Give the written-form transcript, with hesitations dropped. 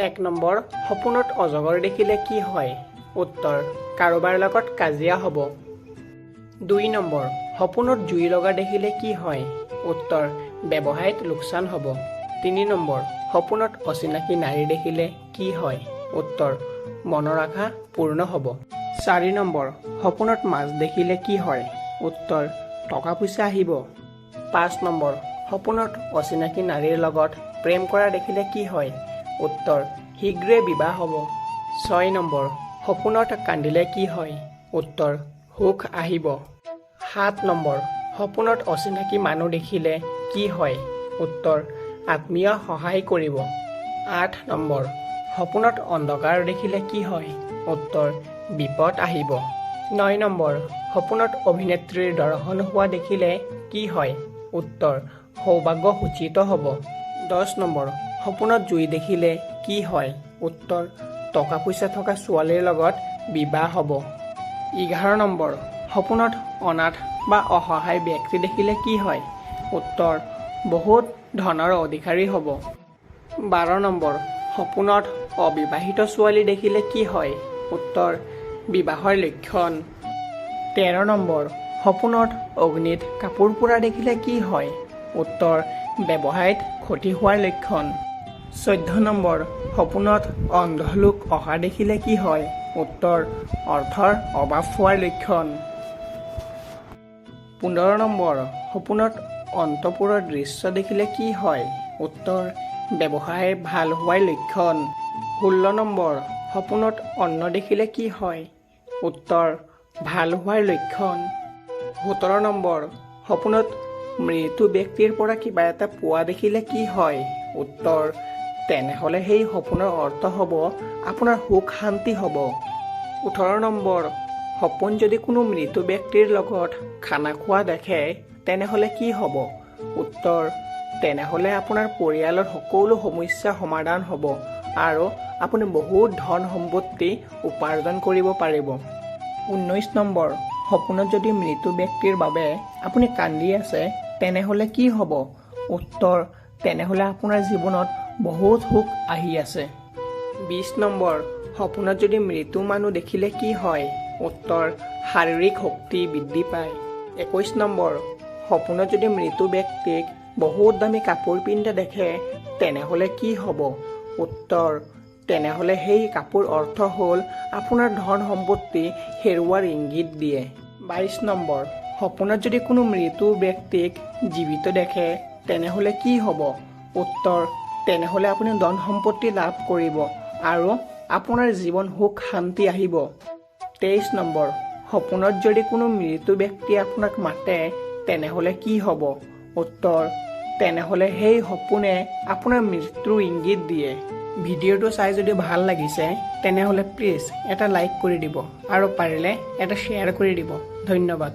1 number সপোনত অজগৰ দেখিলে কি হয় উত্তৰ কাৰোবাৰ লগত কাজিয়া হ'ব 2 নম্বৰ সপোনত জুই লগা দেখিলে কি হয় উত্তৰ ব্যৱসায়ত লোকচান হ'ব 3 নম্বৰ সপোনত অচিনাকি নাৰী দেখিলে কি হয় উত্তৰ মনৰ আশা পূৰ্ণ হ'ব 4 নম্বৰ সপোনত মাছ দেখিলে কি হয় উত্তৰ টকা পইচা আহিব 5 নম্বৰ সপোনত অচিনাকি নাৰীৰ লগত প্ৰেম কৰা দেখিলে কি হয় উত্তৰ শীঘ্ৰে বিবাহ হ'ব 6 নম্বৰ সপোনত কান্দিলে কি হয় উত্তৰ সুখ আহিব 7 নম্বৰ সপোনত অচিনাকি মানুহ দেখিলে কি হয় উত্তৰ আত্মীয় সহায় কৰিব 8 নম্বৰ সপোনত অন্ধকাৰ দেখিলে কি হয় উত্তৰ বিপদ আহিব 9 নম্বৰ সপোনত অভিনেত্ৰীৰ দৰ্শন হোৱা দেখিলে কি হয় উত্তৰ সৌভাগ্য সূচিত হ'ব 10 নম্বৰ সপোনত জুই দেখিলে কি হয় উত্তৰ টকা পইচা থকা ছোৱালীৰ লগত বিবাহ হ'ব 11 নম্বৰ সপোনত অনাথ বা অসহায় ব্যক্তি দেখিলে কি হয় উত্তৰ বহুত ধনৰ অধিকাৰী হ'ব 12 নম্বৰ সপোনত অবিবাহিত ছোৱালী দেখিলে কি হয় উত্তৰ বিবাহৰ লক্ষণ 13 নম্বৰ সপোনত অগ্নিত কাপোৰ পোৰা দেখিলে কি হয় উত্তৰ ব্যৱসায়ত ক্ষতি হোৱাৰ লক্ষণ 14 নম্বৰ সপোনত অন্ধ লোক অহা দেখিলে কি হয় উত্তৰ অৰ্থৰ অভাৱ হোৱাৰ লক্ষণ 15 নম্বৰ সপোনত অন্তপুৰৰ দৃশ্য দেখিলে কি হয় উত্তৰ ব্যৱসায় ভাল হোৱাৰ লক্ষণ 16 নম্বৰ সপোনত অন্ন দেখিলে কি হয় উত্তৰ ভাল হোৱাৰ লক্ষণ 17 নম্বৰ সপোনত মৃত্যু ব্যক্তিৰ পৰা কিবা এটা পোৱা দেখিলে কি হয় উত্তৰ তেনেহ'লে সেই সপোনৰ অৰ্থ হ'ব আপোনাৰ সুখ শান্তি হ'ব 18 নম্বৰ সপোন যদি কোনো মৃত ব্যক্তিৰ লগত খানা খোৱা দেখে তেনেহ'লে কি হ'ব উত্তৰ তেনেহ'লে আপোনাৰ পৰিয়ালৰ সকলো সমস্যা সমাধান হ'ব আৰু আপুনি বহুত ধন সম্পত্তি উপাৰ্জন কৰিব পাৰিব 19 নম্বৰ সপোনত যদি মৃত ব্যক্তিৰ বাবে আপুনি কান্দি আছে তেনেহ'লে কি হ'ব উত্তৰ তেনেহ'লে আপোনাৰ জীৱনত বহুত সুখ আহি আছে 20 নম্বৰ সপোনত যদি মৃত মানুহ দেখিলে কি হয় উত্তৰ শাৰীৰিক শক্তি বৃদ্ধি পায় 21 নম্বৰ সপোনত যদি মৃত ব্যক্তিক বহুত দামী কাপোৰ পিন্ধা দেখে তেনেহ'লে কি হ'ব উত্তৰ তেনেহ'লে সেই কাপোৰ অৰ্থ হ'ল আপোনাৰ ধন সম্পত্তি হেৰুৱাৰ ইংগিত দিয়ে 22 নম্বৰ সপোনত যদি কোনো মৃত ব্যক্তিক জীৱিত দেখে তেনেহ'লে কি হ'ব উত্তৰ তেনেহ'লে আপুনি ধন সম্পত্তি লাভ কৰিব আৰু আপোনাৰ জীৱন সুখ শান্তি আহিব 23 নম্বৰ সপোনত যদি কোনো মৃত ব্যক্তি আপোনাক মাতে তেনেহ'লে কি হ'ব উত্তৰ তেনেহ'লে সেই সপোনে আপোনাৰ মৃত্যুৰ ইংগিত দিয়ে ভিডিঅ'টো চাই যদি ভাল লাগিছে তেনেহ'লে প্লিজ এটা লাইক কৰি দিব আৰু পাৰিলে এটা শ্বেয়াৰ কৰি দিব ধন্যবাদ